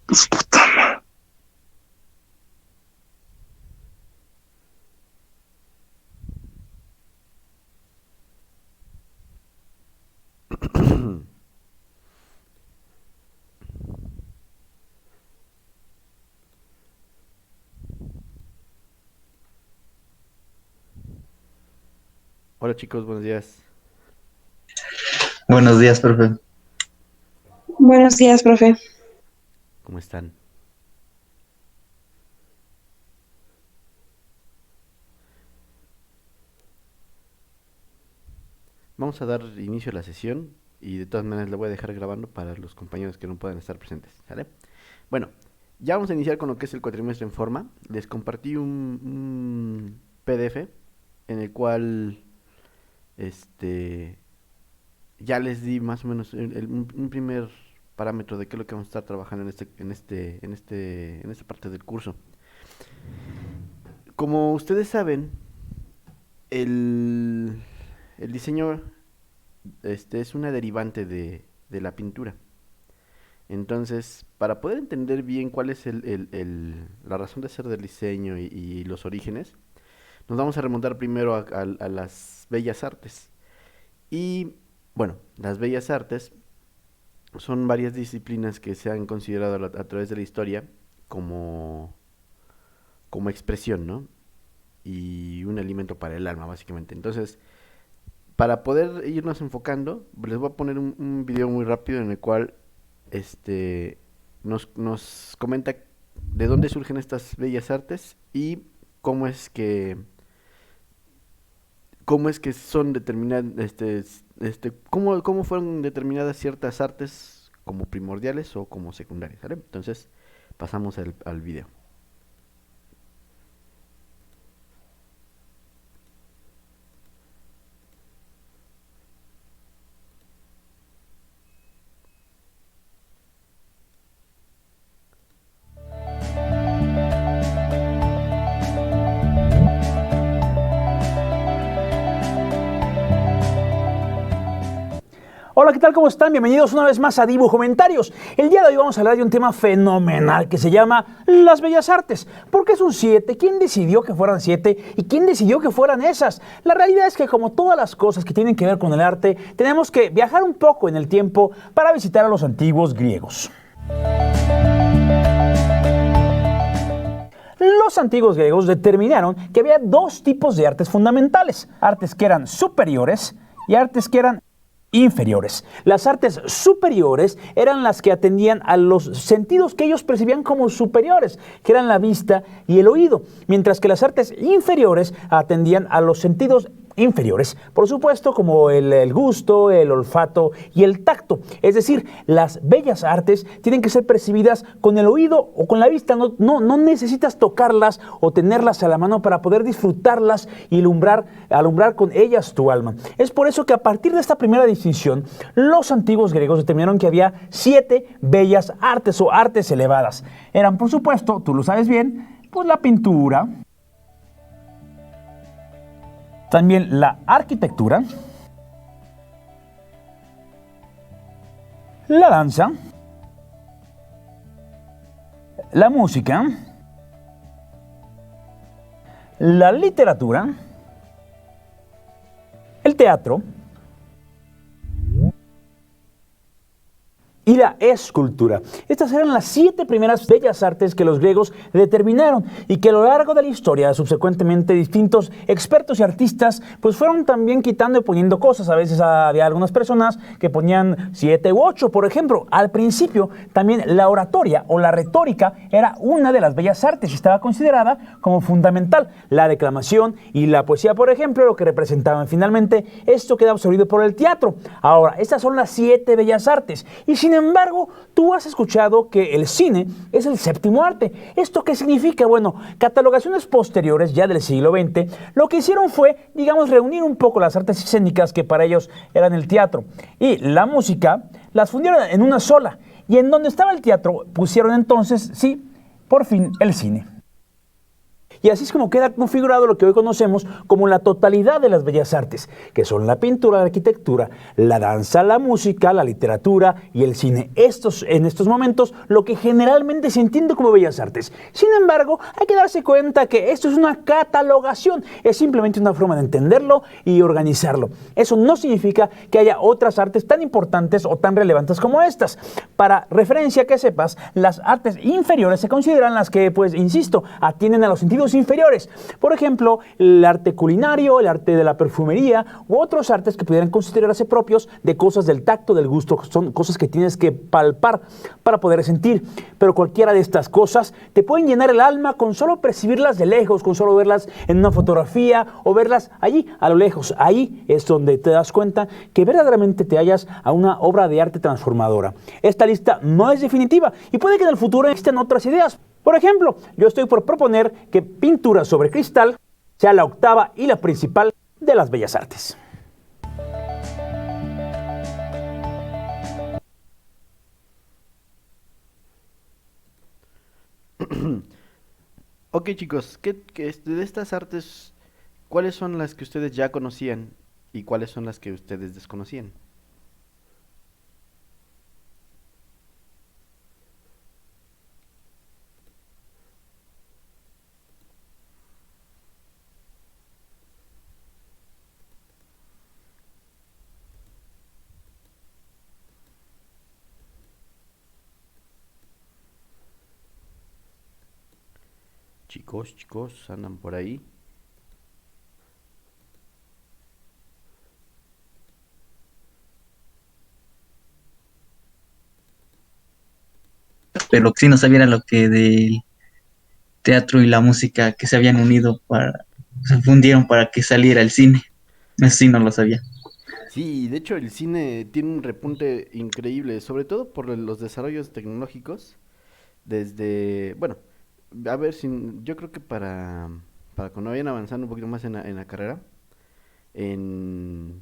Su puta madre. Hola chicos, buenos días. Buenos días, profe. Buenos días, profe. ¿Cómo están? Vamos a dar inicio a la sesión y de todas maneras la voy a dejar grabando para los compañeros que no puedan estar presentes, ¿sale? Bueno, ya vamos a iniciar con lo que es el cuatrimestre en forma. Les compartí un PDF en el cual este ya les di más o menos un primer parámetro de qué es lo que vamos a estar trabajando en esta parte del curso. Como ustedes saben, el, el diseño es una derivante de la pintura. Entonces, para poder entender bien cuál es la razón de ser del diseño y los orígenes, nos vamos a remontar primero a las bellas artes. Y bueno, las bellas artes son varias disciplinas que se han considerado a través de la historia como, como expresión, ¿no? Y un alimento para el alma, básicamente. Entonces, para poder irnos enfocando, les voy a poner un video muy rápido en el cual este, nos comenta de dónde surgen estas bellas artes y cómo es que, cómo es que son determinadas, cómo fueron determinadas ciertas artes como primordiales o como secundarias, ¿vale? Entonces, pasamos al video. Hola, ¿qué tal? ¿Cómo están? Bienvenidos una vez más a Dibujo Comentarios. El día de hoy vamos a hablar de un tema fenomenal que se llama las bellas artes. ¿Por qué son 7? ¿Quién decidió que fueran 7? ¿Y quién decidió que fueran esas? La realidad es que, como todas las cosas que tienen que ver con el arte, tenemos que viajar un poco en el tiempo para visitar a los antiguos griegos. Los antiguos griegos determinaron que había dos tipos de artes fundamentales: artes que eran superiores y artes que eran inferiores. Las artes superiores eran las que atendían a los sentidos que ellos percibían como superiores, que eran la vista y el oído, mientras que las artes inferiores atendían a los sentidos inferiores, por supuesto, como el gusto, el olfato y el tacto. Es decir, las bellas artes tienen que ser percibidas con el oído o con la vista. No necesitas tocarlas o tenerlas a la mano para poder disfrutarlas y alumbrar con ellas tu alma. Es por eso que, a partir de esta primera distinción, los antiguos griegos determinaron que había 7 bellas artes o artes elevadas. Eran, por supuesto, tú lo sabes bien, pues la pintura, también la arquitectura, la danza, la música, la literatura, el teatro y la escultura. Estas eran las 7 primeras bellas artes que los griegos determinaron y que a lo largo de la historia, subsecuentemente, distintos expertos y artistas pues fueron también quitando y poniendo cosas. A veces había algunas personas que ponían 7 u 8, por ejemplo. Al principio también la oratoria o la retórica era una de las bellas artes y estaba considerada como fundamental. La declamación y la poesía, por ejemplo, lo que representaban. Finalmente, esto queda absorbido por el teatro. Ahora, estas son las 7 bellas artes. Y sin embargo, tú has escuchado que el cine es el séptimo arte. ¿Esto qué significa? Bueno, catalogaciones posteriores, ya del siglo XX, lo que hicieron fue, digamos, reunir un poco las artes escénicas, que para ellos eran el teatro y la música, las fundieron en una sola. Y en donde estaba el teatro, pusieron entonces, sí, por fin, el cine. Y así es como queda configurado lo que hoy conocemos como la totalidad de las bellas artes, que son la pintura, la arquitectura, la danza, la música, la literatura y el cine. En estos momentos, lo que generalmente se entiende como bellas artes. Sin embargo, hay que darse cuenta que esto es una catalogación, es simplemente una forma de entenderlo y organizarlo. Eso no significa que haya otras artes tan importantes o tan relevantes como estas. Para referencia, que sepas, las artes inferiores se consideran las que, pues, insisto, atienden a los sentidos inferiores. Por ejemplo, el arte culinario, el arte de la perfumería u otros artes que pudieran considerarse propios de cosas del tacto, del gusto. Son cosas que tienes que palpar para poder sentir. Pero cualquiera de estas cosas te pueden llenar el alma con solo percibirlas de lejos, con solo verlas en una fotografía o verlas allí, a lo lejos. Ahí es donde te das cuenta que verdaderamente te hallas a una obra de arte transformadora. Esta lista no es definitiva y puede que en el futuro existan otras ideas. Por ejemplo, yo estoy por proponer que pintura sobre cristal sea la octava y la principal de las bellas artes. Ok, chicos, de estas artes, ¿cuáles son las que ustedes ya conocían y cuáles son las que ustedes desconocían? Chicos, andan por ahí. Pero sí no sabía lo que del teatro y la música que se habían unido se fundieron para que saliera el cine. Eso sí no lo sabía. Sí, de hecho el cine tiene un repunte increíble, sobre todo por los desarrollos tecnológicos. Bueno, a ver, yo creo que para cuando vayan avanzando un poquito más en la carrera, en,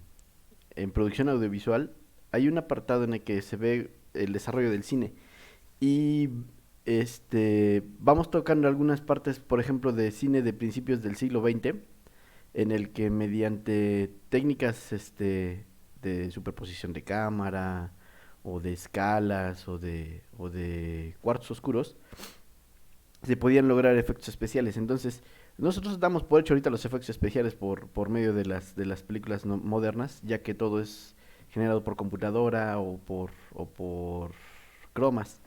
en producción audiovisual, hay un apartado en el que se ve el desarrollo del cine. Y vamos tocando algunas partes, por ejemplo, de cine de principios del siglo XX, en el que mediante técnicas de superposición de cámara, o de escalas, o de cuartos oscuros, se podían lograr efectos especiales. Entonces, nosotros damos por hecho ahorita los efectos especiales por medio de las películas modernas, ya que todo es generado por computadora o por cromas.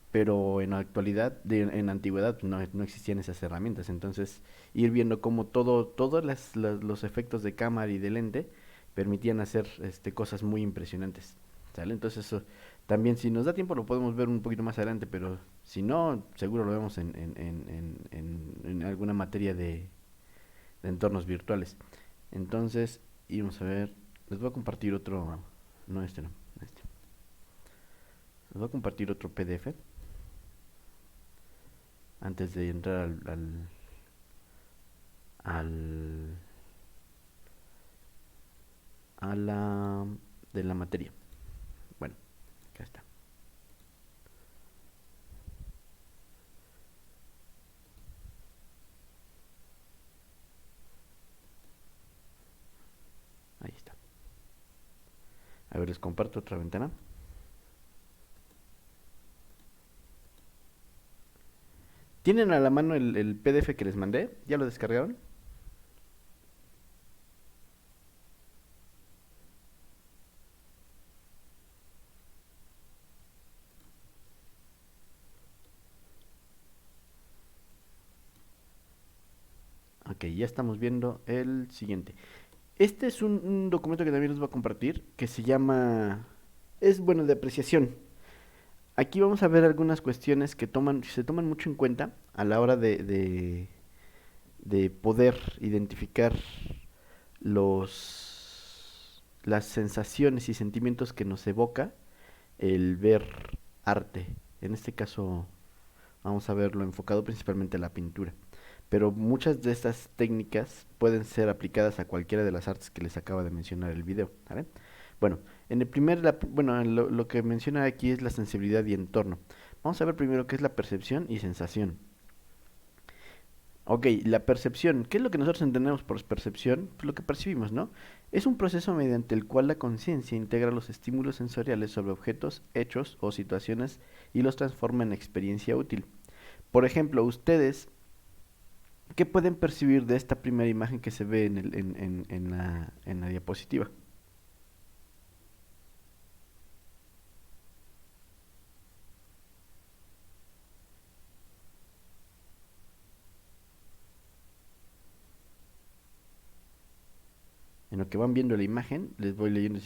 Pero en la actualidad, en la antigüedad, no existían esas herramientas. Entonces, ir viendo cómo todos los efectos de cámara y de lente permitían hacer cosas muy impresionantes. ¿Sale? Entonces, eso también, si nos da tiempo, lo podemos ver un poquito más adelante, pero si no, seguro lo vemos en alguna materia de entornos virtuales. Entonces, y vamos a ver, les voy a compartir otro, no este, no, este. Les voy a compartir otro PDF antes de entrar al a la de la materia. Bueno, acá está. Ahí está. A ver, les comparto otra ventana. ¿Tienen a la mano el PDF que les mandé? ¿Ya lo descargaron? Ok, ya estamos viendo el siguiente. Este es un documento que también les voy a compartir, que se llama... Es bueno, de apreciación. Aquí vamos a ver algunas cuestiones que se toman mucho en cuenta a la hora de poder identificar las sensaciones y sentimientos que nos evoca el ver arte. En este caso vamos a verlo enfocado principalmente a la pintura. Pero muchas de estas técnicas pueden ser aplicadas a cualquiera de las artes que les acaba de mencionar el video, ¿vale? Bueno, bueno, lo que menciona aquí es la sensibilidad y entorno. Vamos a ver primero qué es la percepción y sensación. Ok, la percepción. ¿Qué es lo que nosotros entendemos por percepción? Pues lo que percibimos, ¿no? Es un proceso mediante el cual la conciencia integra los estímulos sensoriales sobre objetos, hechos o situaciones y los transforma en experiencia útil. Por ejemplo, ustedes, ¿qué pueden percibir de esta primera imagen que se ve en la diapositiva? En lo que van viendo la imagen, les voy leyendo el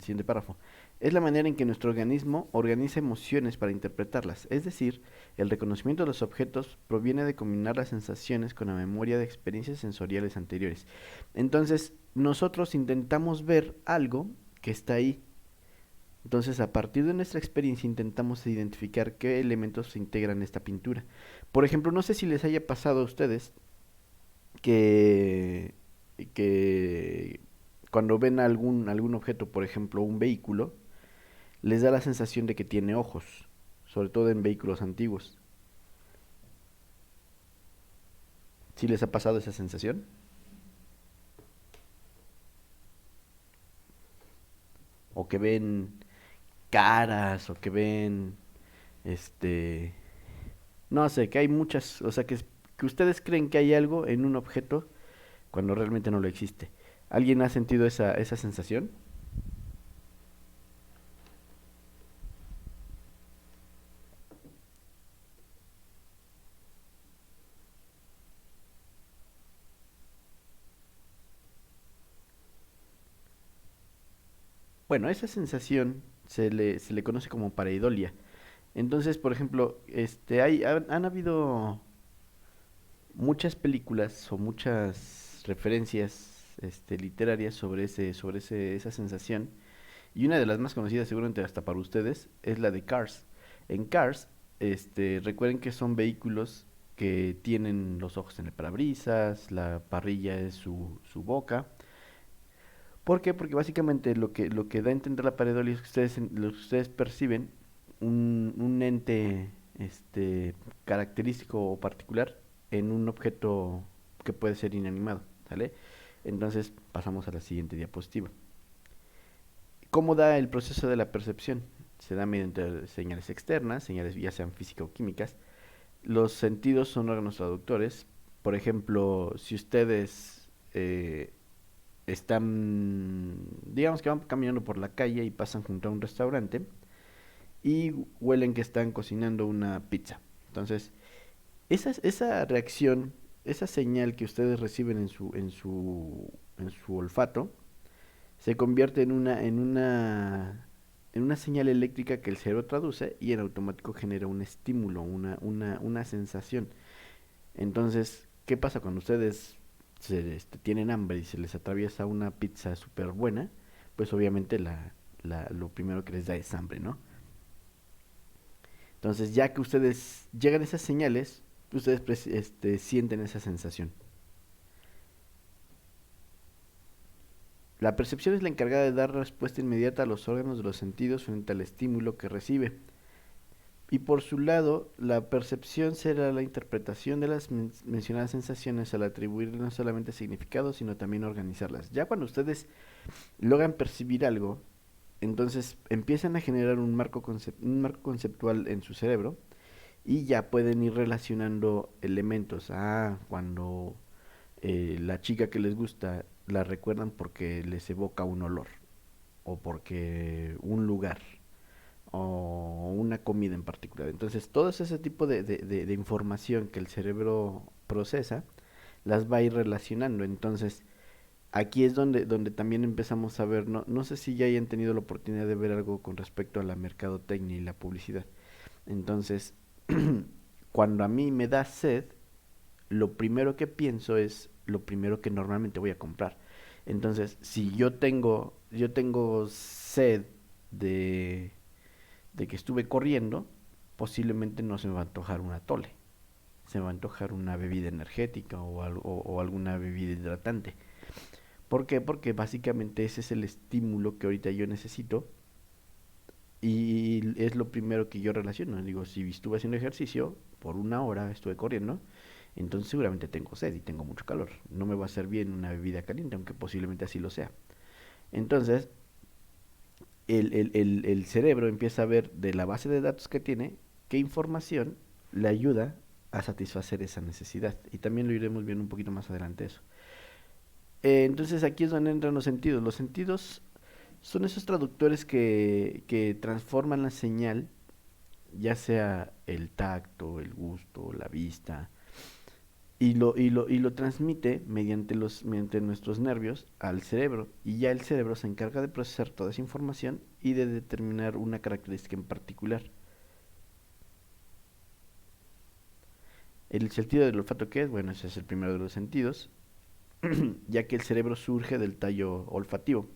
siguiente párrafo. Es la manera en que nuestro organismo organiza emociones para interpretarlas, es decir, el reconocimiento de los objetos proviene de combinar las sensaciones con la memoria de experiencias sensoriales anteriores. Entonces, nosotros intentamos ver algo que está ahí. Entonces, a partir de nuestra experiencia intentamos identificar qué elementos se integran en esta pintura. Por ejemplo, no sé si les haya pasado a ustedes que, que cuando ven algún objeto, por ejemplo un vehículo, les da la sensación de que tiene ojos, sobre todo en vehículos antiguos. ¿Sí les ha pasado esa sensación? O que ven caras, o que ven, este, no sé, que hay muchas, o sea, que ustedes creen que hay algo en un objeto cuando realmente no lo existe. ¿Alguien ha sentido esa sensación? Bueno, esa sensación se le conoce como pareidolia. Entonces, por ejemplo, han habido muchas películas o muchas referencias literarias esa sensación. Y una de las más conocidas, seguramente hasta para ustedes, es la de Cars. En Cars, recuerden que son vehículos que tienen los ojos en el parabrisas, la parrilla es su boca. ¿Por qué? Porque básicamente lo que da a entender la pareidolia es que lo que ustedes perciben un ente característico o particular en un objeto que puede ser inanimado, ¿sale? Entonces pasamos a la siguiente diapositiva. ¿Cómo da el proceso de la percepción? Se da mediante señales externas, señales ya sean físicas o químicas. Los sentidos son órganos traductores. Por ejemplo, si ustedes digamos que van caminando por la calle y pasan junto a un restaurante y huelen que están cocinando una pizza. Entonces, esa reacción, esa señal que ustedes reciben en su olfato, se convierte en una señal eléctrica que el cerebro traduce y en automático genera un estímulo, una sensación. Entonces, ¿qué pasa cuando ustedes tienen hambre y se les atraviesa una pizza súper buena? Pues obviamente lo primero que les da es hambre, ¿no? Entonces, ya que ustedes llegan a esas señales, ustedes sienten esa sensación. La percepción es la encargada de dar respuesta inmediata a los órganos de los sentidos frente al estímulo que recibe. Y por su lado, la percepción será la interpretación de las mencionadas sensaciones al atribuir no solamente significado, sino también organizarlas. Ya cuando ustedes logran percibir algo, entonces empiezan a generar un marco conceptual en su cerebro y ya pueden ir relacionando elementos. Cuando la chica que les gusta la recuerdan porque les evoca un olor o porque un lugar o una comida en particular. Entonces, todo ese tipo de información que el cerebro procesa, las va a ir relacionando. Entonces, aquí es donde también empezamos a ver, no sé si ya hayan tenido la oportunidad de ver algo con respecto a la mercadotecnia y la publicidad. Entonces, cuando a mí me da sed, lo primero que pienso es lo primero que normalmente voy a comprar. Entonces, si yo tengo sed de que estuve corriendo, posiblemente no se me va a antojar un atole. Se me va a antojar una bebida energética o alguna bebida hidratante. ¿Por qué? Porque básicamente ese es el estímulo que ahorita yo necesito y es lo primero que yo relaciono. Digo, si estuve haciendo ejercicio por una hora, estuve corriendo, Entonces seguramente tengo sed y tengo mucho calor. No me va a hacer bien una bebida caliente, aunque posiblemente así lo sea. Entonces, el cerebro empieza a ver de la base de datos que tiene qué información le ayuda a satisfacer esa necesidad. Y también lo iremos viendo un poquito más adelante eso. Entonces aquí es donde entran los sentidos. Los sentidos son esos traductores que transforman la señal, ya sea el tacto, el gusto, la vista, y lo transmite mediante nuestros nervios al cerebro. Y ya el cerebro se encarga de procesar toda esa información y de determinar una característica en particular. El sentido del olfato, ¿qué es? Bueno, ese es el primero de los sentidos, ya que el cerebro surge del tallo olfativo.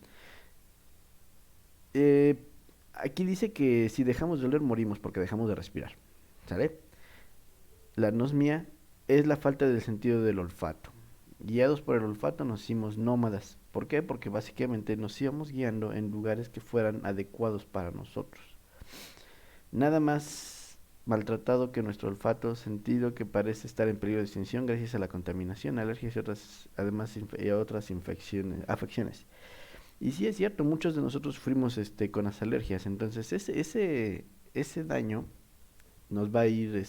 Eh, Aquí dice que si dejamos de oler morimos porque dejamos de respirar. ¿Sale? La anosmia es la falta del sentido del olfato. Guiados por el olfato nos hicimos nómadas. ¿Por qué? Porque básicamente nos íbamos guiando en lugares que fueran adecuados para nosotros. Nada más maltratado que nuestro olfato, sentido que parece estar en peligro de extinción gracias a la contaminación, alergias y otras, además y a otras afecciones. Y sí es cierto, muchos de nosotros sufrimos con las alergias, entonces ese daño nos va a ir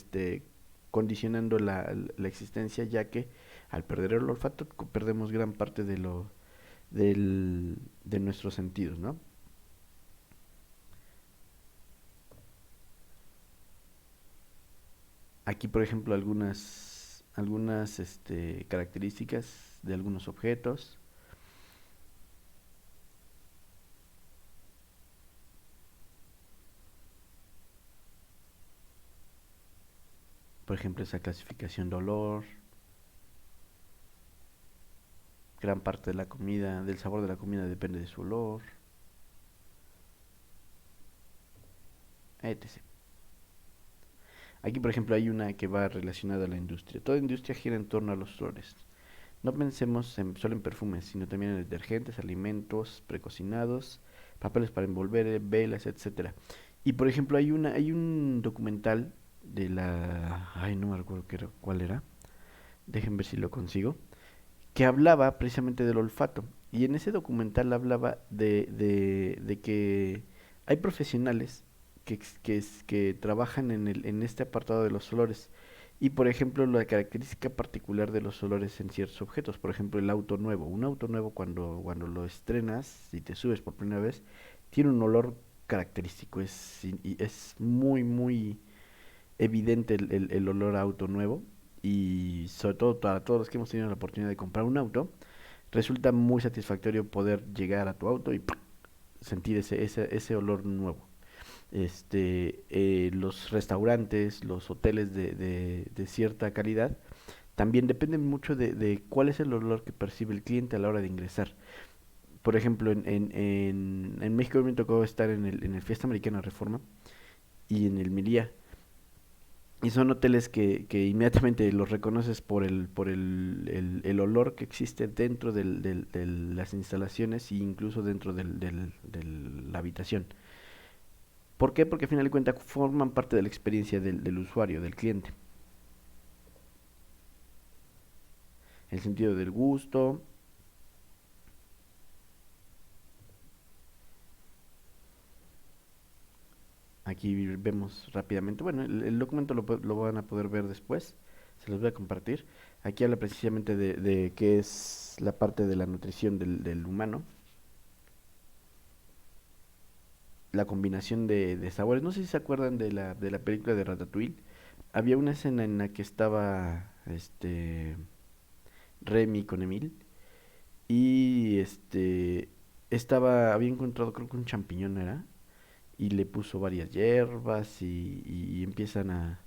condicionando la existencia, ya que al perder el olfato perdemos gran parte de nuestros sentidos, ¿no? Aquí, por ejemplo, algunas características de algunos objetos. Por ejemplo, esa clasificación de olor, gran parte de la comida, del sabor de la comida depende de su olor, etc. Aquí, por ejemplo, hay una que va relacionada a la industria. Toda industria gira en torno a los olores. No pensemos solo en perfumes, sino también en detergentes, alimentos precocinados, papeles para envolver, velas, etcétera. Y por ejemplo, hay un documental de la, ay, no me recuerdo cuál era. Dejen ver si lo consigo, que hablaba precisamente del olfato. Y en ese documental hablaba de que hay profesionales que trabajan en este apartado de los olores. Y por ejemplo, la característica particular de los olores en ciertos objetos, por ejemplo, el auto nuevo. Un auto nuevo cuando lo estrenas y te subes por primera vez, tiene un olor característico. Es muy, muy evidente el olor a auto nuevo. Y sobre todo para todos los que hemos tenido la oportunidad de comprar un auto, resulta muy satisfactorio poder llegar a tu auto y sentir ese olor nuevo. Los restaurantes, los hoteles de cierta calidad, también dependen mucho de cuál es el olor que percibe el cliente a la hora de ingresar. Por ejemplo, en México me tocó estar en el Fiesta Americana Reforma y en el Meliá. Y son hoteles que inmediatamente los reconoces por el olor que existe dentro de las instalaciones e incluso dentro de la habitación. ¿Por qué? Porque al final de cuentas forman parte de la experiencia del usuario, del cliente. El sentido del gusto. Aquí vemos rápidamente, bueno, el documento lo van a poder ver después, se los voy a compartir. Aquí habla precisamente de qué es la parte de la nutrición del humano, la combinación de sabores. No sé si se acuerdan de la película de Ratatouille. Había una escena en la que estaba Remy con Emil y había encontrado creo que un champiñón era y le puso varias hierbas y empiezan a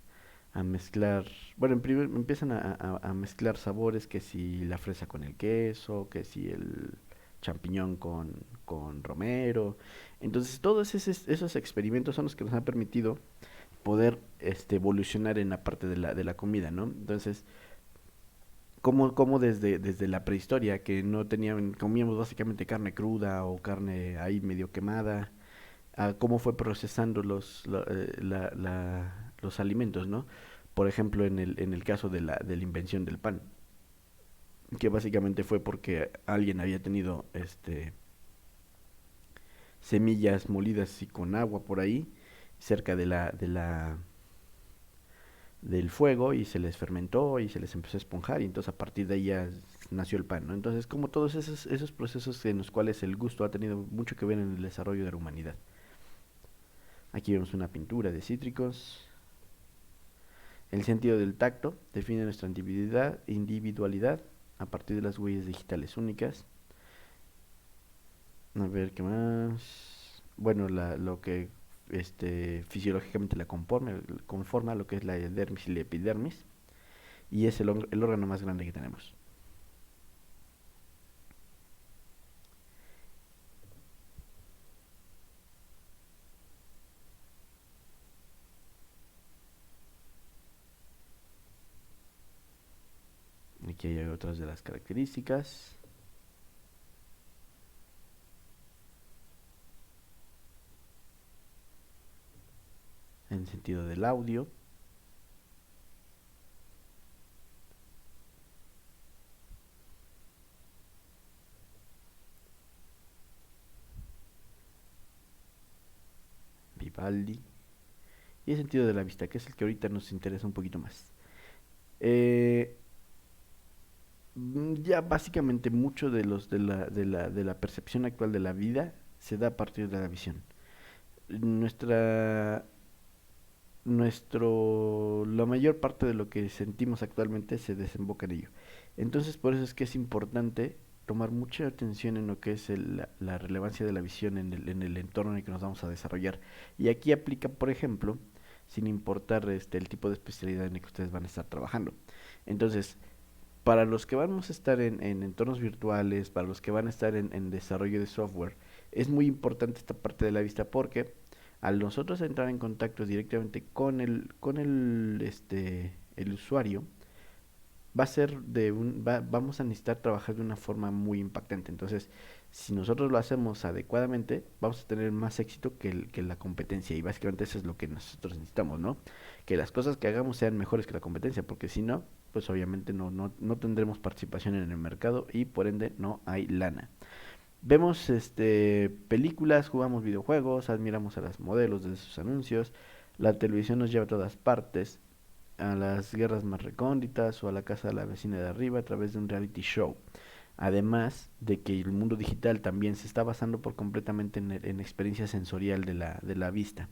mezclar, bueno, en primer empiezan a mezclar sabores, que si la fresa con el queso, que si el champiñón con romero. Entonces todos esos experimentos son los que nos han permitido poder evolucionar en la parte de la comida, ¿no? Entonces, como desde la prehistoria, que no comíamos básicamente carne cruda o carne ahí medio quemada, a cómo fue procesando los alimentos, ¿no? Por ejemplo, en el caso de la invención del pan, que básicamente fue porque alguien había tenido semillas molidas y con agua por ahí, cerca del fuego, y se les fermentó y se les empezó a esponjar, y entonces a partir de ahí ya nació el pan, ¿no? Entonces, como todos esos procesos en los cuales el gusto ha tenido mucho que ver en el desarrollo de la humanidad. Aquí vemos una pintura de cítricos. El sentido del tacto define nuestra individualidad a partir de las huellas digitales únicas. A ver, ¿qué más? Bueno, lo que fisiológicamente la conforma lo que es la dermis y la epidermis, y es el órgano más grande que tenemos. Aquí hay otras de las características. En sentido del audio. Vivaldi. Y el sentido de la vista, que es el que ahorita nos interesa un poquito más. Ya básicamente mucho de la percepción actual de la vida se da a partir de la visión. Nuestra la mayor parte de lo que sentimos actualmente se desemboca en ello. Entonces, por eso es que es importante tomar mucha atención en lo que es la relevancia de la visión en el entorno en el que nos vamos a desarrollar. Y aquí aplica, por ejemplo, sin importar el tipo de especialidad en el que ustedes van a estar trabajando. Entonces, para los que vamos a estar en entornos virtuales, para los que van a estar en desarrollo de software, es muy importante esta parte de la vista, porque al nosotros entrar en contacto directamente el usuario, va a ser vamos a necesitar trabajar de una forma muy impactante. Entonces, si nosotros lo hacemos adecuadamente, vamos a tener más éxito que la competencia, y básicamente eso es lo que nosotros necesitamos, ¿no? Que las cosas que hagamos sean mejores que la competencia, porque si no, pues obviamente no tendremos participación en el mercado, y por ende no hay lana. Vemos películas, jugamos videojuegos, admiramos a las modelos de sus anuncios, la televisión nos lleva a todas partes, a las guerras más recónditas o a la casa de la vecina de arriba a través de un reality show. Además de que el mundo digital también se está basando por completamente en experiencia sensorial de la vista.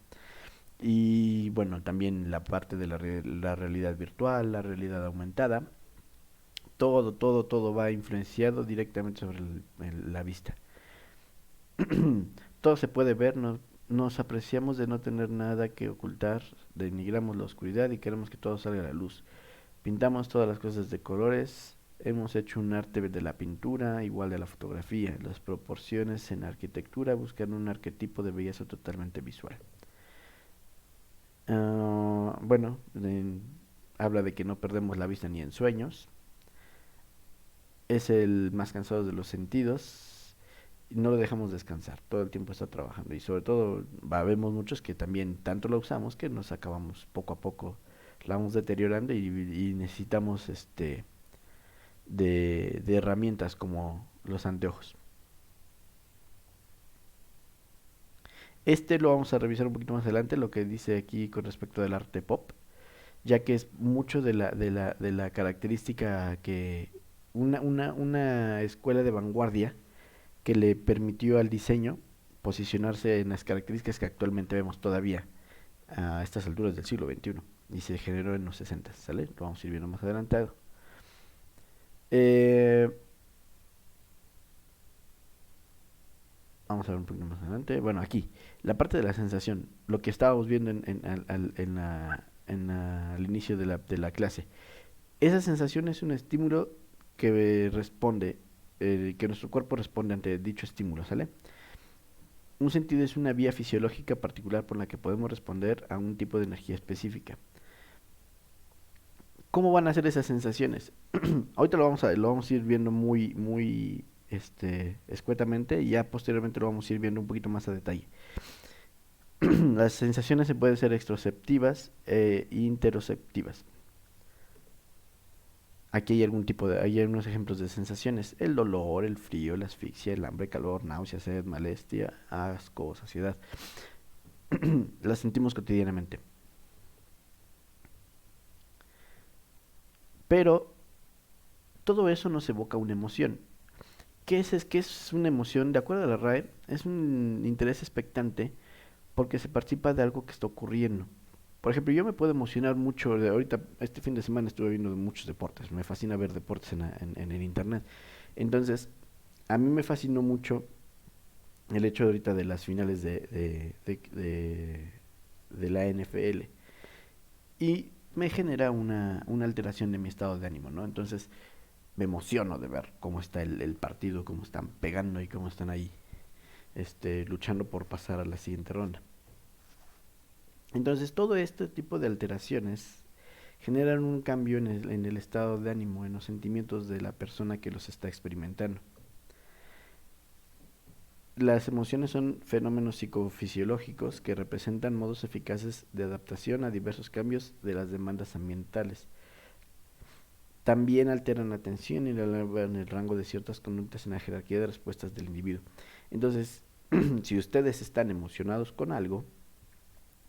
Y bueno, también la parte de la realidad virtual, la realidad aumentada, todo va influenciado directamente sobre la vista. Todo se puede ver, nos apreciamos de no tener nada que ocultar, denigramos la oscuridad y queremos que todo salga a la luz. Pintamos todas las cosas de colores, hemos hecho un arte de la pintura, igual de la fotografía. Las proporciones en arquitectura buscan un arquetipo de belleza totalmente visual. Bueno, habla de que no perdemos la vista ni en sueños. Es el más cansado de los sentidos. No lo dejamos descansar, todo el tiempo está trabajando, y sobre todo vemos muchos que también tanto lo usamos que nos acabamos poco a poco, la vamos deteriorando, y necesitamos de herramientas como los anteojos. Lo vamos a revisar un poquito más adelante, lo que dice aquí con respecto del arte pop, ya que es mucho de la característica que una escuela de vanguardia que le permitió al diseño posicionarse en las características que actualmente vemos todavía a estas alturas del siglo XXI, y se generó en los 60, ¿sale? Lo vamos a ir viendo más adelantado. Vamos a ver un poquito más adelante. Bueno, aquí, la parte de la sensación, lo que estábamos viendo al inicio de la clase. Esa sensación es un estímulo que responde, que nuestro cuerpo responde ante dicho estímulo, ¿sale? Un sentido es una vía fisiológica particular por la que podemos responder a un tipo de energía específica. ¿Cómo van a ser esas sensaciones? Ahorita lo vamos a ir viendo muy escuetamente, y ya posteriormente lo vamos a ir viendo un poquito más a detalle. Las sensaciones se pueden ser extroceptivas e interoceptivas. Aquí hay hay algunos ejemplos de sensaciones: el dolor, el frío, la asfixia, el hambre, calor, náusea, sed, molestia, asco, saciedad. Las sentimos cotidianamente. Pero todo eso nos evoca una emoción. ¿Qué es una emoción? De acuerdo a la RAE, es un interés expectante porque se participa de algo que está ocurriendo. Por ejemplo, yo me puedo emocionar mucho. Ahorita, este fin de semana estuve viendo muchos deportes. Me fascina ver deportes en el internet. Entonces, a mí me fascinó mucho el hecho de ahorita de las finales de la NFL. Y me genera una alteración de mi estado de ánimo, ¿no? Entonces, me emociono de ver cómo está el partido, cómo están pegando y cómo están ahí luchando por pasar a la siguiente ronda. Entonces, todo este tipo de alteraciones generan un cambio en el estado de ánimo, en los sentimientos de la persona que los está experimentando. Las emociones son fenómenos psicofisiológicos que representan modos eficaces de adaptación a diversos cambios de las demandas ambientales. También alteran la atención y elevan el rango de ciertas conductas en la jerarquía de respuestas del individuo. Entonces, si ustedes están emocionados con algo,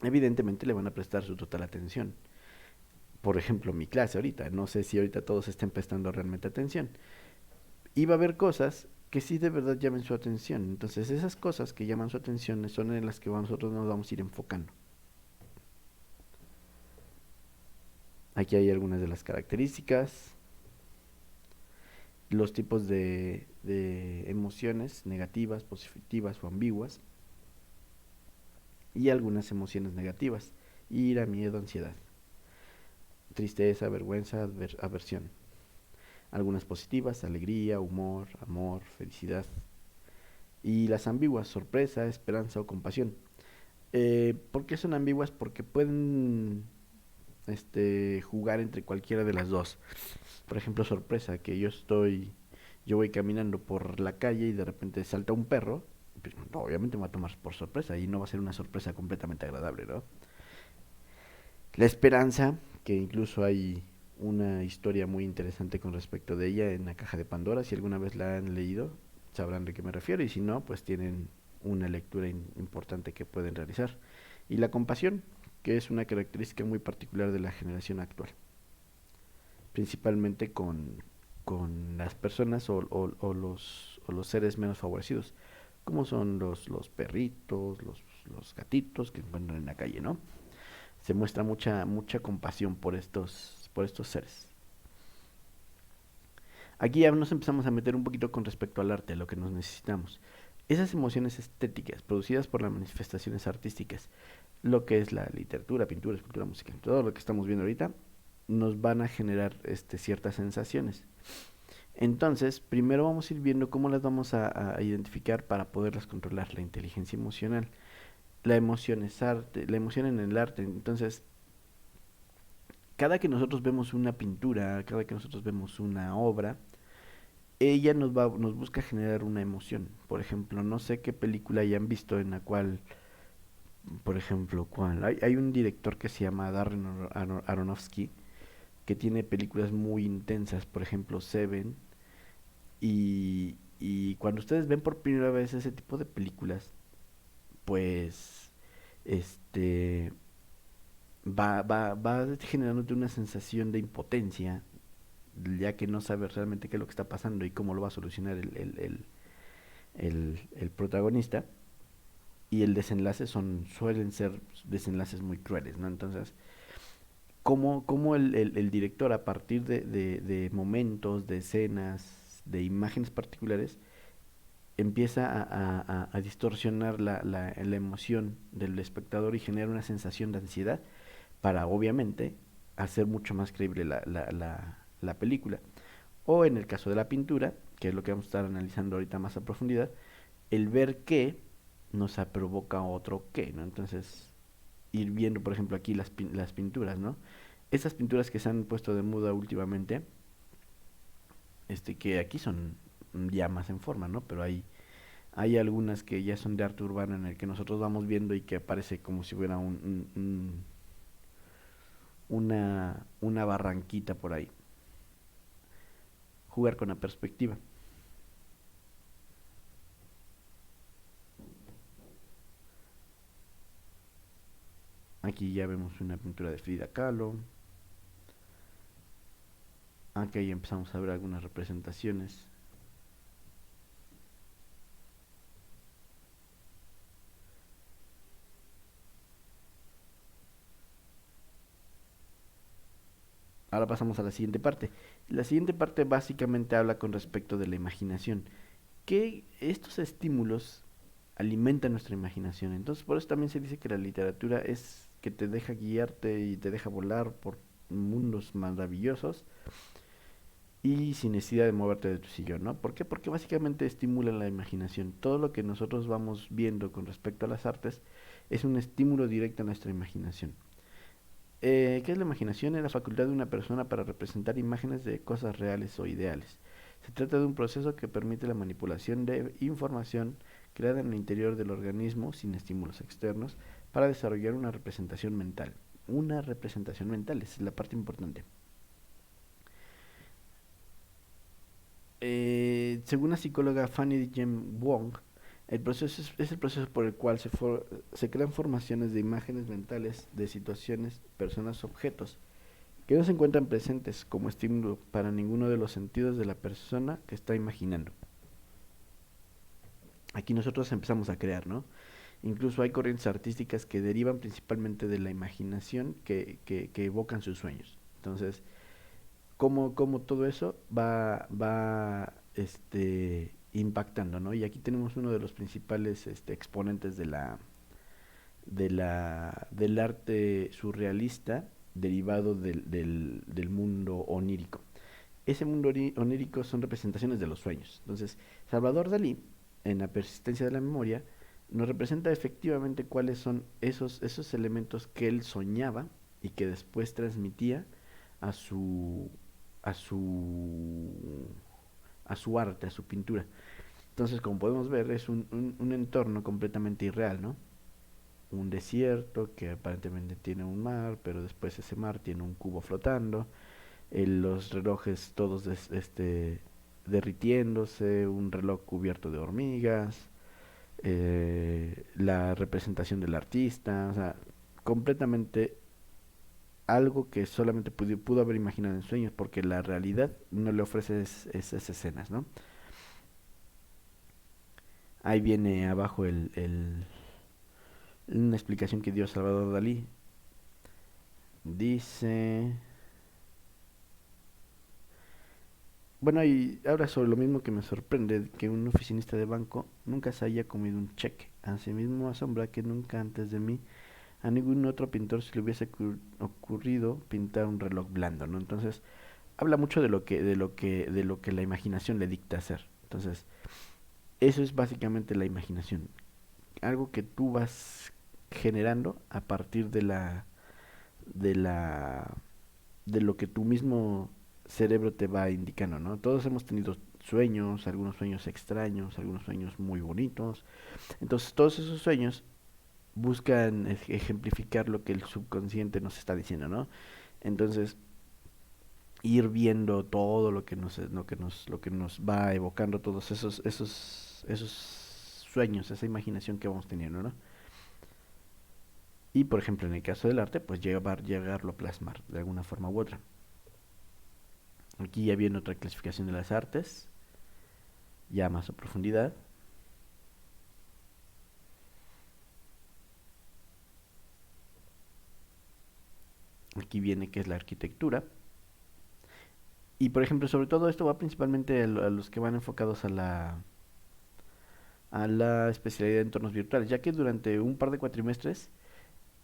evidentemente le van a prestar su total atención. Por ejemplo, mi clase ahorita, no sé si ahorita todos estén prestando realmente atención. Y va a haber cosas que sí de verdad llamen su atención. Entonces, esas cosas que llaman su atención son en las que nosotros nos vamos a ir enfocando. Aquí hay algunas de las características, los tipos de emociones negativas, positivas o ambiguas, y algunas emociones negativas: ira, miedo, ansiedad, tristeza, vergüenza, aversión. Algunas positivas: alegría, humor, amor, felicidad. Y las ambiguas: sorpresa, esperanza o compasión. ¿Por qué son ambiguas? Porque pueden jugar entre cualquiera de las dos. Por ejemplo, sorpresa, que yo voy caminando por la calle y de repente salta un perro. Pues, no, obviamente me va a tomar por sorpresa y no va a ser una sorpresa completamente agradable, ¿no? La esperanza, que incluso hay una historia muy interesante con respecto de ella en la caja de Pandora. Si alguna vez la han leído, sabrán de qué me refiero, y si no, pues tienen una lectura importante que pueden realizar. Y la compasión, que es una característica muy particular de la generación actual, principalmente con las personas o los seres menos favorecidos, como son los perritos, los gatitos que encuentran en la calle, ¿no? Se muestra mucha compasión por estos seres. Aquí ya nos empezamos a meter un poquito con respecto al arte, a lo que nos necesitamos. Esas emociones estéticas producidas por las manifestaciones artísticas, lo que es la literatura, pintura, escultura, música, todo lo que estamos viendo ahorita, nos van a generar ciertas sensaciones. Entonces, primero vamos a ir viendo cómo las vamos a identificar para poderlas controlar. La inteligencia emocional. La emoción es arte, la emoción en el arte. Entonces, cada que nosotros vemos una pintura, cada que nosotros vemos una obra, ella nos busca generar una emoción. Por ejemplo, no sé qué película hayan visto en la cual, por ejemplo, hay un director que se llama Darren Aronofsky, que tiene películas muy intensas, por ejemplo, Seven, y cuando ustedes ven por primera vez ese tipo de películas, pues, este, va generándote una sensación de impotencia, ya que no sabes realmente qué es lo que está pasando y cómo lo va a solucionar el protagonista. Y el desenlace suelen ser desenlaces muy crueles, ¿no? Entonces, cómo el director, a partir de momentos, de escenas, de imágenes particulares, empieza a distorsionar la emoción del espectador y genera una sensación de ansiedad para, obviamente, hacer mucho más creíble la película. O en el caso de la pintura, que es lo que vamos a estar analizando ahorita más a profundidad, el ver qué nos provoca otro qué, ¿no? Entonces, ir viendo, por ejemplo, aquí las pinturas, ¿no? Esas pinturas que se han puesto de moda últimamente, que aquí son ya más en forma, ¿no? Pero hay algunas que ya son de arte urbano en el que nosotros vamos viendo y que parece como si hubiera una barranquita por ahí. jugar con la perspectiva. Aquí ya vemos una pintura de Frida Kahlo. Aquí ya empezamos a ver algunas representaciones. Ahora pasamos a la siguiente parte. La siguiente parte básicamente habla con respecto de la imaginación. Que estos estímulos alimentan nuestra imaginación. Entonces por eso también se dice que la literatura es que te deja guiarte y te deja volar por mundos maravillosos y sin necesidad de moverte de tu sillón, ¿no? ¿Por qué? Porque básicamente estimula la imaginación. Todo lo que nosotros vamos viendo con respecto a las artes es un estímulo directo a nuestra imaginación. ¿Qué es la imaginación? Es la facultad de una persona para representar imágenes de cosas reales o ideales. Se trata de un proceso que permite la manipulación de información creada en el interior del organismo sin estímulos externos para desarrollar una representación mental. Una representación mental, esa es la parte importante. Según la psicóloga Fanny Jem Wong, el proceso es el proceso por el cual se crean formaciones de imágenes mentales de situaciones, personas, objetos que no se encuentran presentes como estímulo para ninguno de los sentidos de la persona que está imaginando. Aquí nosotros empezamos a crear, ¿no? Incluso hay corrientes artísticas que derivan principalmente de la imaginación que evocan sus sueños. Entonces, cómo todo eso va impactando, ¿no? Y aquí tenemos uno de los principales exponentes del arte surrealista derivado del mundo onírico. Ese mundo onírico son representaciones de los sueños. Entonces, Salvador Dalí, en la persistencia de la memoria, nos representa efectivamente cuáles son esos elementos que él soñaba y que después transmitía a su a su a su arte, a su pintura. Entonces, como podemos ver, es un entorno completamente irreal, ¿no? Un desierto que aparentemente tiene un mar, pero después ese mar tiene un cubo flotando, los relojes todos derritiéndose, un reloj cubierto de hormigas, la representación del artista, o sea, completamente algo que solamente pudo haber imaginado en sueños, porque la realidad no le ofrece esas escenas, ¿no? Ahí viene abajo una explicación que dio Salvador Dalí. Dice... Bueno, y ahora sobre lo mismo que me sorprende, que un oficinista de banco nunca se haya comido un cheque. Asimismo asombra que nunca antes de mí a ningún otro pintor se le hubiese ocurrido pintar un reloj blando, ¿no? Entonces, habla mucho de lo que la imaginación le dicta hacer. Entonces, eso es básicamente la imaginación. Algo que tú vas generando a partir de la, de lo que tu mismo cerebro te va indicando, ¿no? Todos hemos tenido sueños, algunos sueños extraños, algunos sueños muy bonitos. Entonces, todos esos sueños buscan ejemplificar lo que el subconsciente nos está diciendo, ¿no? Entonces, ir viendo todo lo que nos va evocando todos esos sueños, esa imaginación que vamos teniendo, ¿no? Y por ejemplo, en el caso del arte, pues llegarlo a plasmar de alguna forma u otra. Aquí ya viene otra clasificación de las artes, ya más a profundidad. Aquí viene que es la arquitectura. Y por ejemplo, sobre todo esto va principalmente a los que van enfocados a la especialidad de entornos virtuales, ya que durante un par de cuatrimestres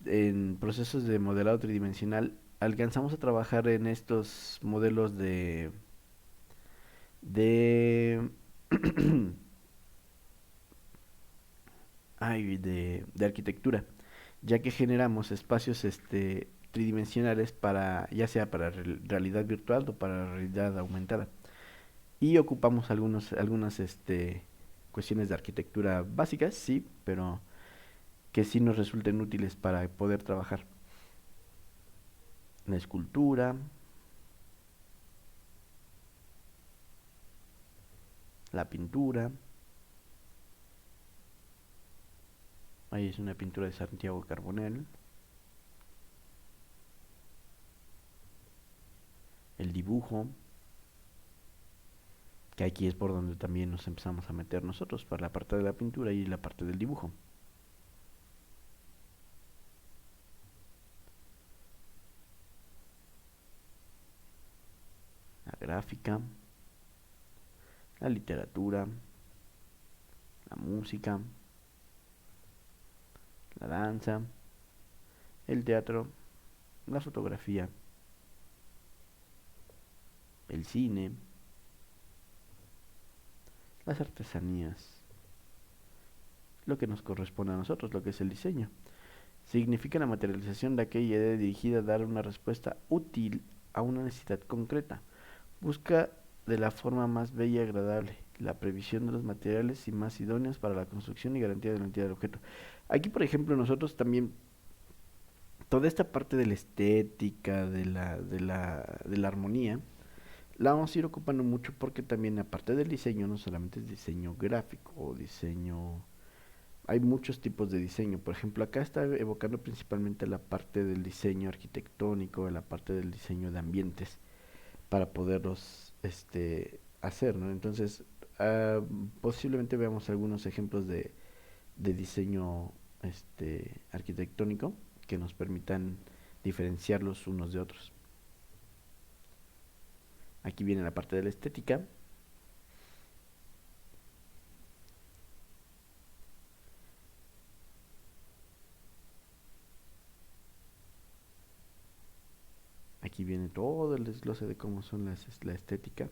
en procesos de modelado tridimensional alcanzamos a trabajar en estos modelos de de arquitectura, ya que generamos espacios tridimensionales para ya sea para realidad virtual o para realidad aumentada y ocupamos algunas cuestiones de arquitectura básicas, sí, pero que sí nos resulten útiles para poder trabajar. La escultura, la pintura. Ahí es una pintura de Santiago Carbonell. El dibujo, que aquí es por donde también nos empezamos a meter nosotros, para la parte de la pintura y la parte del dibujo. La gráfica, la literatura, la música, la danza, el teatro, la fotografía, el cine, las artesanías, lo que nos corresponde a nosotros, lo que es el diseño. Significa la materialización de aquella idea dirigida a dar una respuesta útil a una necesidad concreta. Busca de la forma más bella y agradable la previsión de los materiales y más idóneos para la construcción y garantía de la identidad del objeto. Aquí, por ejemplo, nosotros también, toda esta parte de la estética, de la armonía, la vamos a ir ocupando mucho porque también, aparte del diseño, no solamente es diseño gráfico o diseño. Hay muchos tipos de diseño. Por ejemplo, acá está evocando principalmente la parte del diseño arquitectónico, la parte del diseño de ambientes para poderlos hacer, ¿no? Entonces, posiblemente veamos algunos ejemplos de diseño arquitectónico que nos permitan diferenciarlos unos de otros. Aquí viene la parte de la estética. Aquí viene todo el desglose de cómo son la estética,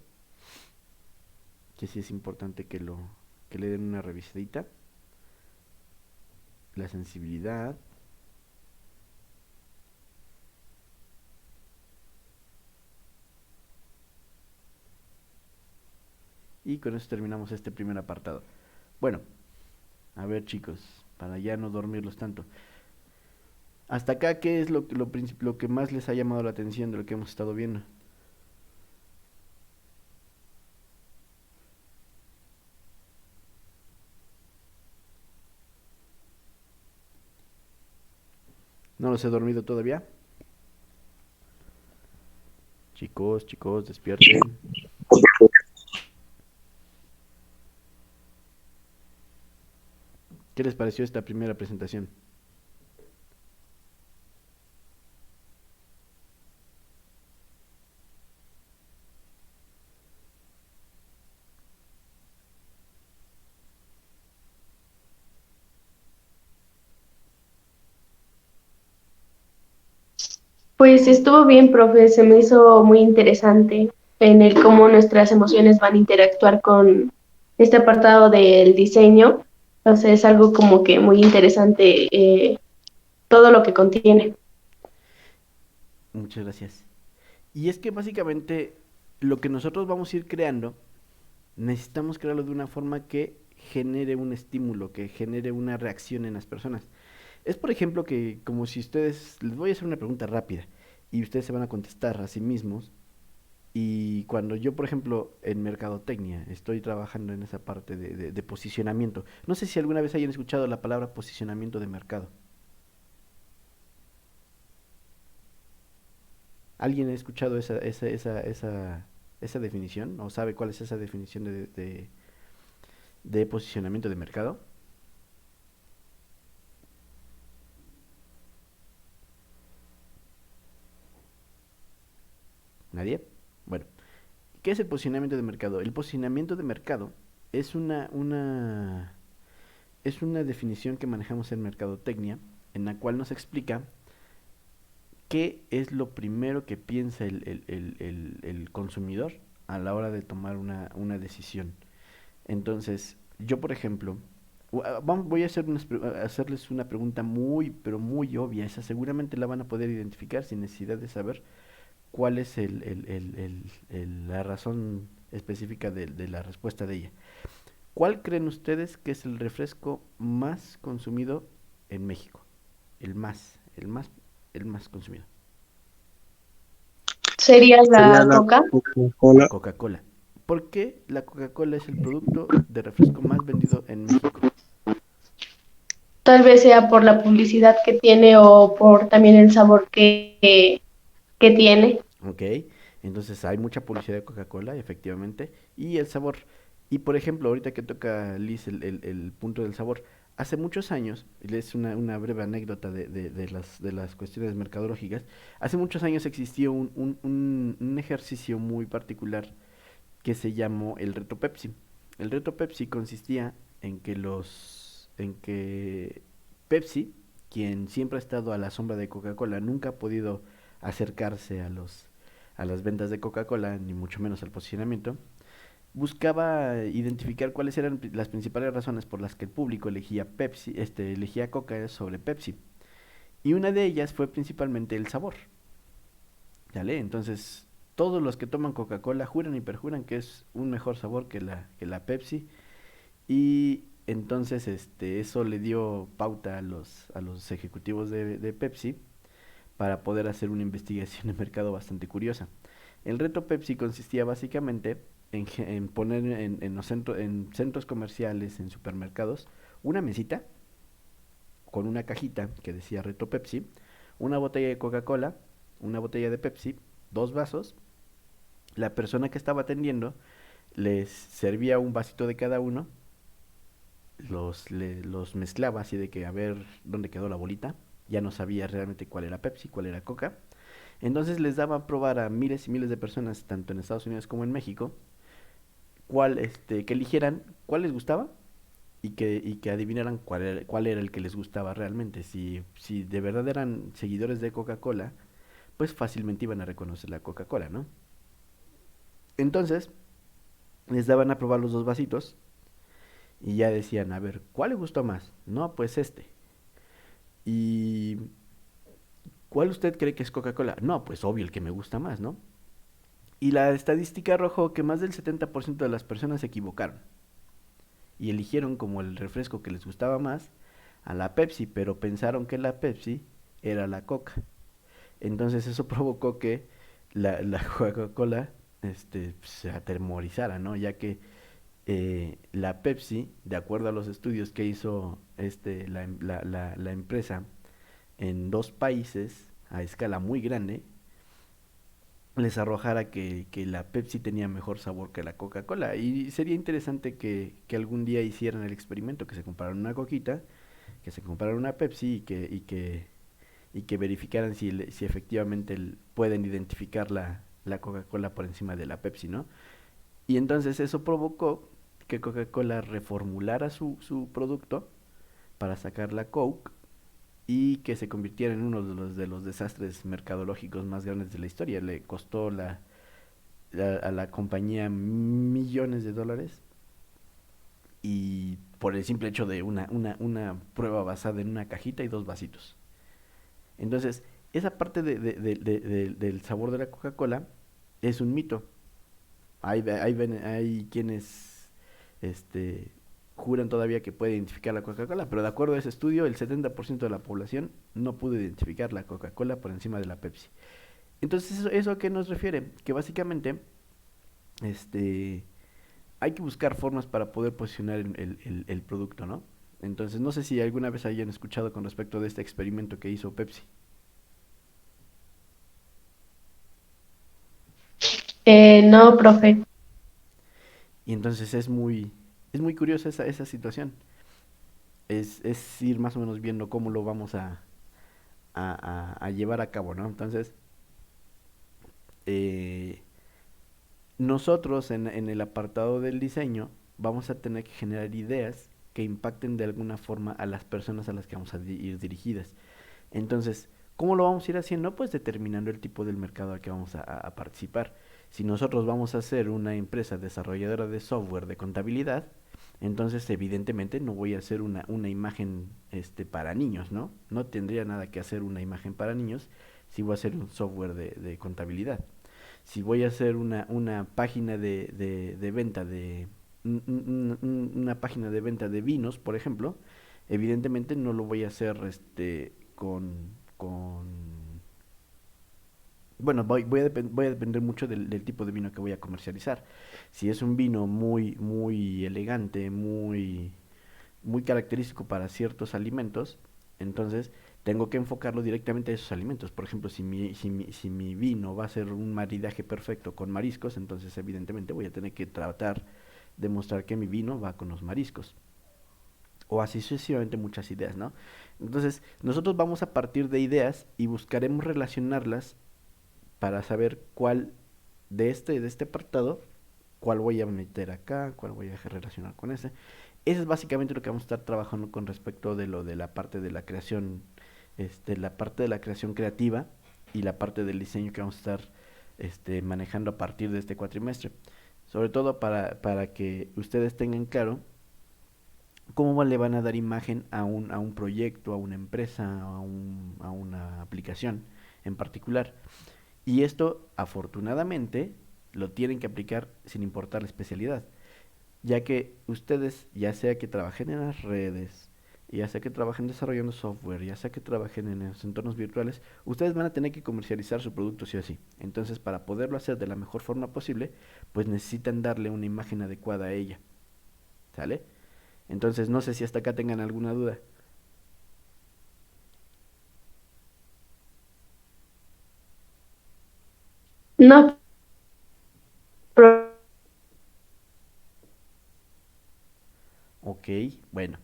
que sí es importante que le den una revisadita. La sensibilidad, y con eso terminamos este primer apartado. Bueno, a ver chicos, para ya no dormirlos tanto. Hasta acá, ¿qué es lo que más les ha llamado la atención de lo que hemos estado viendo? ¿No los he dormido todavía? Chicos, despierten. ¿Qué les pareció esta primera presentación? Pues estuvo bien, profe, se me hizo muy interesante en el cómo nuestras emociones van a interactuar con este apartado del diseño. Entonces es algo como que muy interesante todo lo que contiene. Muchas gracias. Y es que básicamente lo que nosotros vamos a ir creando, necesitamos crearlo de una forma que genere un estímulo, que genere una reacción en las personas. Es por ejemplo que como si ustedes, les voy a hacer una pregunta rápida y ustedes se van a contestar a sí mismos. Y cuando yo, por ejemplo, en mercadotecnia estoy trabajando en esa parte de posicionamiento, no sé si alguna vez hayan escuchado la palabra posicionamiento de mercado. ¿Alguien ha escuchado esa definición o sabe cuál es esa definición de posicionamiento de mercado? ¿Nadie? Bueno, ¿qué es el posicionamiento de mercado? El posicionamiento de mercado es una definición que manejamos en mercadotecnia, en la cual nos explica qué es lo primero que piensa el consumidor a la hora de tomar una decisión. Entonces, yo por ejemplo, voy a hacerles una pregunta muy, pero muy obvia. Esa seguramente la van a poder identificar sin necesidad de saber cuál es la razón específica de la respuesta de ella. ¿Cuál creen ustedes que es el refresco más consumido en México? El más consumido. ¿Sería Sería la la Coca? Coca-Cola. Coca-Cola. ¿Por qué la Coca-Cola es el producto de refresco más vendido en México? Tal vez sea por la publicidad que tiene o por también el sabor que tiene. ¿Ok? Entonces hay mucha publicidad de Coca-Cola, efectivamente, y el sabor. Y por ejemplo, ahorita que toca Liz el punto del sabor, hace muchos años, y es una breve anécdota de las cuestiones mercadológicas, hace muchos años existió un ejercicio muy particular que se llamó el reto Pepsi. El reto Pepsi consistía en que Pepsi, quien siempre ha estado a la sombra de Coca-Cola, nunca ha podido acercarse a las ventas de Coca-Cola, ni mucho menos al posicionamiento, buscaba identificar cuáles eran las principales razones por las que el público elegía elegía Coca sobre Pepsi. Y una de ellas fue principalmente el sabor. ¿Vale? Entonces, todos los que toman Coca-Cola juran y perjuran que es un mejor sabor que la Pepsi. Y entonces eso le dio pauta a los ejecutivos de Pepsi para poder hacer una investigación de mercado bastante curiosa. El reto Pepsi consistía básicamente en poner en centros comerciales, en supermercados, una mesita con una cajita que decía reto Pepsi, una botella de Coca-Cola, una botella de Pepsi, dos vasos. La persona que estaba atendiendo les servía un vasito de cada uno, los mezclaba así de que a ver dónde quedó la bolita. Ya no sabía realmente cuál era Pepsi, cuál era Coca. Entonces les daba a probar a miles y miles de personas, tanto en Estados Unidos como en México, que eligieran cuál les gustaba y que adivinaran cuál era el que les gustaba realmente. Si de verdad eran seguidores de Coca-Cola, pues fácilmente iban a reconocer la Coca-Cola, ¿no? Entonces, les daban a probar los dos vasitos y ya decían, a ver, ¿cuál le gustó más? No, pues este. ¿Y cuál usted cree que es Coca-Cola? No, pues obvio el que me gusta más, ¿no? Y la estadística arrojó que más del 70% de las personas se equivocaron y eligieron como el refresco que les gustaba más a la Pepsi, pero pensaron que la Pepsi era la Coca. Entonces eso provocó que la Coca-Cola se atemorizara, ¿no? Ya que la Pepsi, de acuerdo a los estudios que hizo la empresa en dos países a escala muy grande, les arrojara que la Pepsi tenía mejor sabor que la Coca-Cola. Y sería interesante que algún día hicieran el experimento, que se compraran una coquita, que se compraran una Pepsi y que verificaran si efectivamente pueden identificar la Coca-Cola por encima de la Pepsi, ¿no? Y entonces eso provocó que Coca-Cola reformulara su producto para sacar la Coke y que se convirtiera en uno de los desastres mercadológicos más grandes de la historia. Le costó a la compañía millones de dólares y por el simple hecho de una prueba basada en una cajita y dos vasitos. Entonces, esa parte del sabor de la Coca-Cola es un mito. Hay quienes este, juran todavía que puede identificar la Coca-Cola, pero de acuerdo a ese estudio, el 70% de la población no pudo identificar la Coca-Cola por encima de la Pepsi. Entonces, ¿eso a qué nos refiere? Que básicamente este, hay que buscar formas para poder posicionar el producto, ¿no? Entonces, no sé si alguna vez hayan escuchado con respecto de este experimento que hizo Pepsi. No, profe. Y entonces es muy curiosa esa situación. Es ir más o menos viendo cómo lo vamos a llevar a cabo, ¿no? Entonces, eh, nosotros en el apartado del diseño vamos a tener que generar ideas que impacten de alguna forma a las personas a las que vamos a ir dirigidas. Entonces, ¿cómo lo vamos a ir haciendo? Pues determinando el tipo del mercado al que vamos a participar. Si nosotros vamos a ser una empresa desarrolladora de software de contabilidad, entonces evidentemente no voy a hacer una imagen para niños, ¿no? No tendría nada que hacer una imagen para niños si voy a hacer un software de contabilidad. Si voy a hacer una página de venta una página de venta de vinos, por ejemplo, evidentemente no lo voy a hacer con Bueno, voy a depender mucho del tipo de vino que voy a comercializar. Si es un vino muy elegante, muy característico para ciertos alimentos, entonces tengo que enfocarlo directamente a esos alimentos. Por ejemplo, si mi vino va a ser un maridaje perfecto con mariscos, entonces evidentemente voy a tener que tratar de mostrar que mi vino va con los mariscos. O así sucesivamente muchas ideas, ¿no? Entonces, nosotros vamos a partir de ideas y buscaremos relacionarlas para saber cuál de este apartado, cuál voy a meter acá, cuál voy a relacionar con ese. Eso es básicamente lo que vamos a estar trabajando con respecto de lo de la parte de la creación, la parte de la creación creativa y la parte del diseño que vamos a estar manejando a partir de este cuatrimestre. Sobre todo para que ustedes tengan claro cómo le van a dar imagen a un proyecto, a una empresa, a una aplicación en particular. Y esto, afortunadamente, lo tienen que aplicar sin importar la especialidad, ya que ustedes, ya sea que trabajen en las redes, ya sea que trabajen desarrollando software, ya sea que trabajen en los entornos virtuales, ustedes van a tener que comercializar su producto sí o sí. Entonces, para poderlo hacer de la mejor forma posible, pues necesitan darle una imagen adecuada a ella. ¿Sale? Entonces, no sé si hasta acá tengan alguna duda. No, Ok, bueno.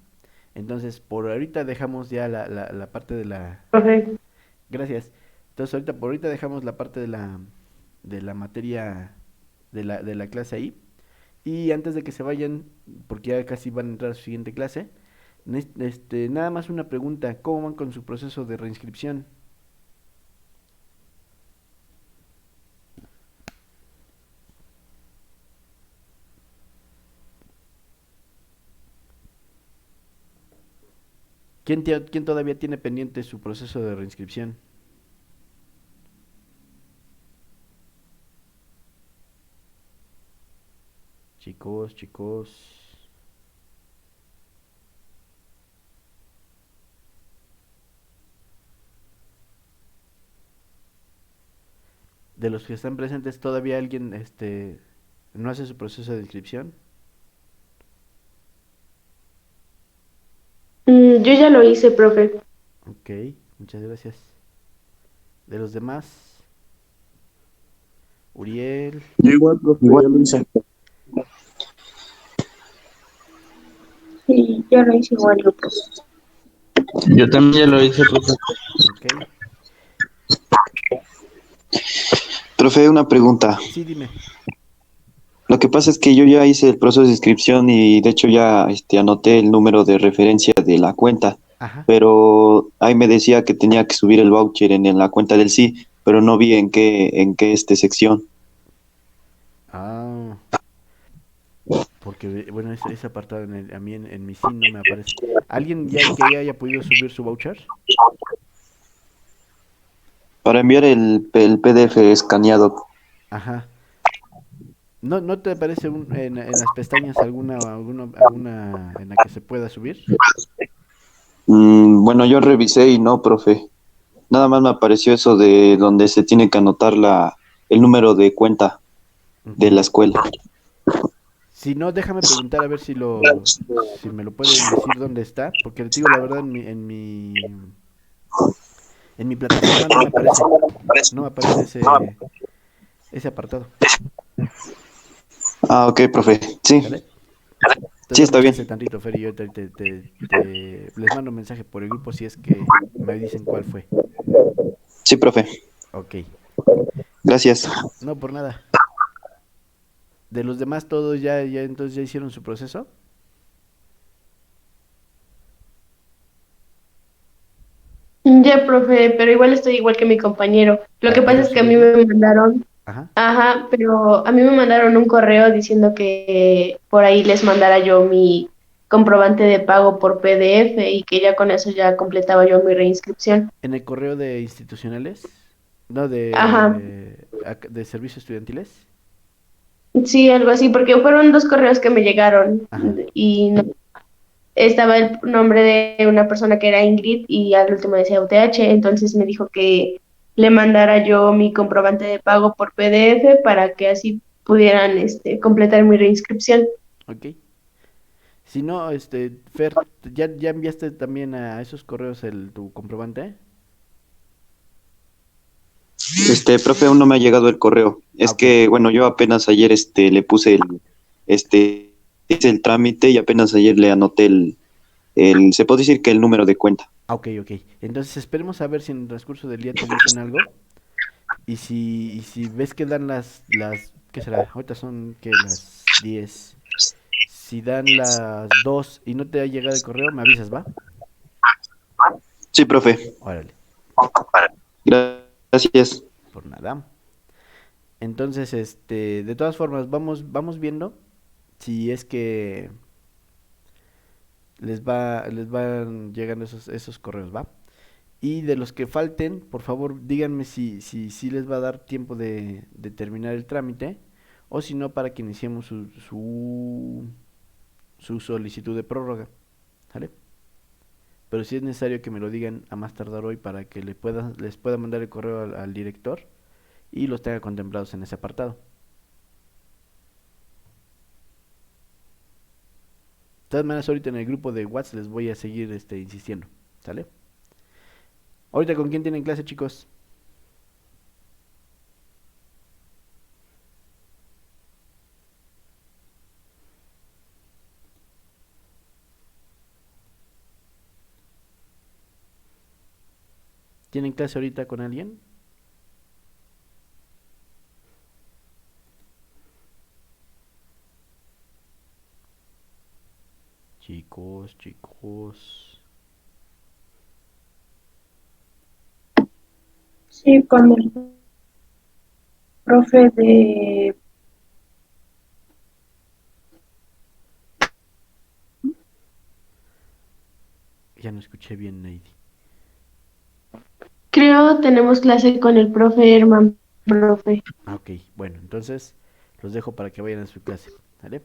Entonces, por ahorita dejamos ya la parte de la... profe. Gracias. Entonces, por ahorita dejamos la parte de la materia de la clase ahí. Y antes de que se vayan, porque ya casi van a entrar a su siguiente clase, nada más una pregunta. ¿Cómo van con su proceso de reinscripción? ¿Quién todavía tiene pendiente su proceso de reinscripción? Chicos, chicos. De los que están presentes, ¿todavía alguien no hace su proceso de inscripción? Yo ya lo hice, profe. Ok, muchas gracias. De los demás, Uriel. Yo igual, profe, ya lo hice. Sí, yo lo hice igual, Lucas. Yo también ya lo hice, profe. Ok. Profe, una pregunta. Sí, dime. Lo que pasa es que yo ya hice el proceso de inscripción y de hecho ya anoté el número de referencia de la cuenta, Ajá. pero ahí me decía que tenía que subir el voucher en la cuenta del sí, pero no vi en qué sección. Ah, porque, bueno, ese apartado a mí en mi sí no me aparece. ¿Alguien ya que ya haya podido subir su voucher? Para enviar el PDF escaneado. Ajá. ¿No te aparece en las pestañas alguna en la que se pueda subir? Bueno, yo revisé y no, profe. Nada más me apareció eso de donde se tiene que anotar el número de cuenta Ok. de la escuela. Si no, déjame preguntar a ver si me lo pueden decir dónde está, porque les digo la verdad en mi plataforma no me aparece ese apartado, Ah, ok, profe. Sí, ¿sale? Entonces sí dame está bien. chance tantito, Fer, y yo les mando un mensaje por el grupo si es que me dicen cuál fue. Sí, profe. Ok, Gracias. no por nada. De los demás todos entonces ya hicieron su proceso. Ya, profe, pero igual estoy igual que mi compañero. Lo que Para pasa poder es que a mí subirlo. me mandaron, Ajá. ajá, pero a mí me mandaron un correo diciendo que por ahí les mandara yo mi comprobante de pago por PDF y que ya con eso ya completaba yo mi reinscripción. En el correo de institucionales, no Ajá, de servicios estudiantiles. sí, algo así, porque fueron dos correos que me llegaron Ajá. y estaba el nombre de una persona que era Ingrid y al último decía UTH, entonces me dijo le mandara yo mi comprobante de pago por PDF para que así pudieran completar mi reinscripción. Ok. Si no, Fer, ¿ya enviaste también a esos correos tu comprobante? Profe, aún no me ha llegado el correo. Ah, Es ok. que, bueno, yo apenas ayer le puse hice el trámite y apenas ayer le anoté se puede decir que el número de cuenta. Ah, ok, ok. Entonces esperemos a ver si en el transcurso del día te dicen algo. Y si ves que dan ¿qué será? Ahorita son, ¿qué? Las 10. Si dan las 2 y no te ha llegado el correo, me avisas, ¿va? Sí, profe. Órale, Gracias. por nada. Entonces, de todas formas, vamos viendo si es que les van llegando esos correos, ¿va? Y de los que falten, por favor, díganme si les va a dar tiempo de terminar el trámite o si no, para que iniciemos su solicitud de prórroga, ¿sale? Pero si es necesario que me lo digan a más tardar hoy para que les pueda mandar el correo al director y los tenga contemplados en ese apartado. De todas maneras, ahorita en el grupo de WhatsApp les voy a seguir insistiendo, ¿sale? Ahorita, ¿con quién tienen clase, chicos? ¿Tienen clase ahorita con alguien? Chicos, chicos. Sí, con el profe de... Ya no escuché bien, Neidy. Creo tenemos clase con el profe Herman, profe. Ah, ok. Bueno, entonces los dejo para que vayan a su clase, ¿vale?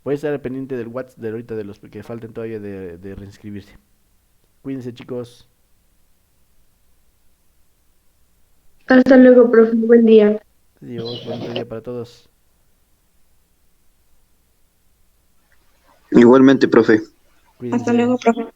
Voy a estar al pendiente del WhatsApp de ahorita de los que falten todavía de reinscribirse. Cuídense, chicos. Hasta luego, profe. Buen día. Adiós, bonito día para todos. Igualmente, profe. Hasta Cuídense. luego, profe.